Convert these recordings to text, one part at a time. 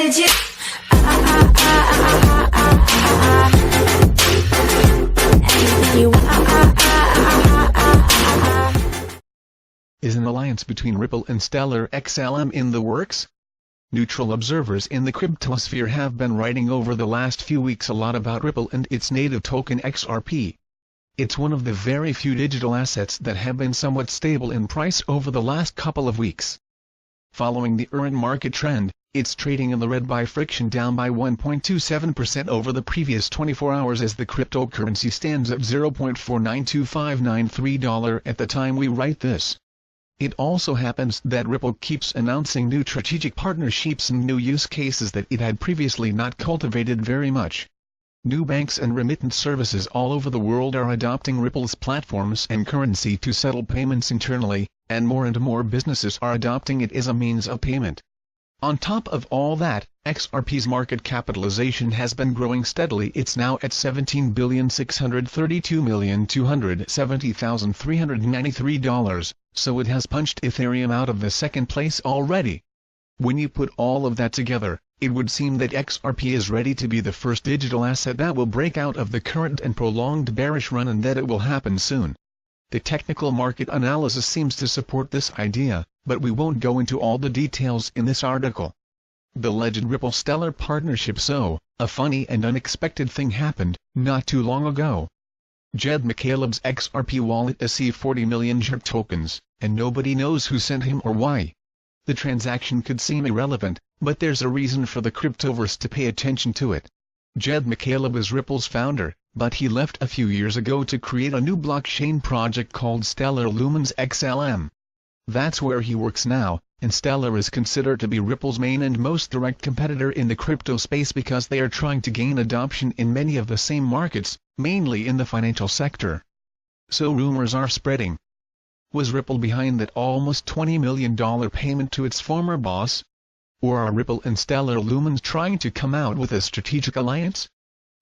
legit. Anything you want. Is an alliance between Ripple and Stellar XLM in the works? Neutral observers in the cryptosphere have been writing over the last few weeks a lot about Ripple and its native token XRP. It's one of the very few digital assets that have been somewhat stable in price over the last couple of weeks. Following the current market trend, it's trading in the red by friction, down by 1.27% over the previous 24 hours as the cryptocurrency stands at $0.492593 at the time we write this. It also happens that Ripple keeps announcing new strategic partnerships and new use cases that it had previously not cultivated very much. New banks and remittance services all over the world are adopting Ripple's platforms and currency to settle payments internally, and more businesses are adopting it as a means of payment. On top of all that, XRP's market capitalization has been growing steadily. It's now at $17,632,270,393, so it has punched Ethereum out of the second place already. When you put all of that together, it would seem that XRP is ready to be the first digital asset that will break out of the current and prolonged bearish run, and that it will happen soon. The technical market analysis seems to support this idea, but we won't go into all the details in this article. The alleged Ripple-Stellar partnership. So, a funny and unexpected thing happened, not too long ago. Jed McCaleb's XRP wallet received 40 million XRP tokens, and nobody knows who sent him or why. The transaction could seem irrelevant, but there's a reason for the cryptoverse to pay attention to it. Jed McCaleb is Ripple's founder, but he left a few years ago to create a new blockchain project called Stellar Lumens XLM. That's where he works now, and Stellar is considered to be Ripple's main and most direct competitor in the crypto space because they are trying to gain adoption in many of the same markets, mainly in the financial sector. So rumors are spreading. Was Ripple behind that almost $20 million payment to its former boss? Or are Ripple and Stellar Lumens trying to come out with a strategic alliance?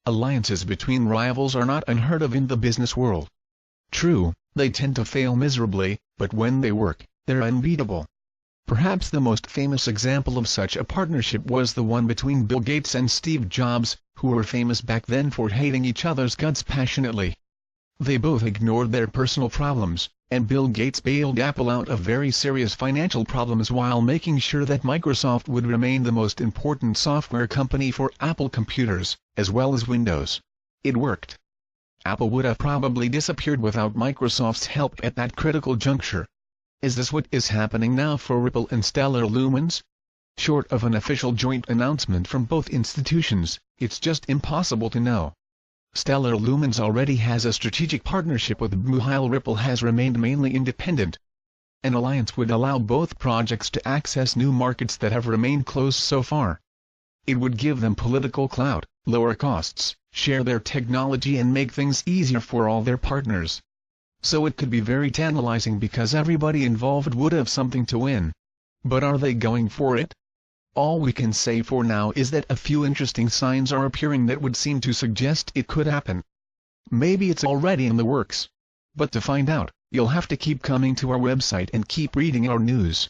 Alliances between rivals are not unheard of in the business world. True, they tend to fail miserably, but when they work, they're unbeatable. Perhaps the most famous example of such a partnership was the one between Bill Gates and Steve Jobs, who were famous back then for hating each other's guts passionately. They both ignored their personal problems, and Bill Gates bailed Apple out of very serious financial problems while making sure that Microsoft would remain the most important software company for Apple computers, as well as Windows. It worked. Apple would have probably disappeared without Microsoft's help at that critical juncture. Is this what is happening now for Ripple and Stellar Lumens? Short of an official joint announcement from both institutions, it's just impossible to know. Stellar Lumens already has a strategic partnership with Blue, while Ripple has remained mainly independent. An alliance would allow both projects to access new markets that have remained closed so far. It would give them political clout, lower costs, share their technology, and make things easier for all their partners. So it could be very tantalizing because everybody involved would have something to win. But are they going for it? All we can say for now is that a few interesting signs are appearing that would seem to suggest it could happen. Maybe it's already in the works. But to find out, you'll have to keep coming to our website and keep reading our news.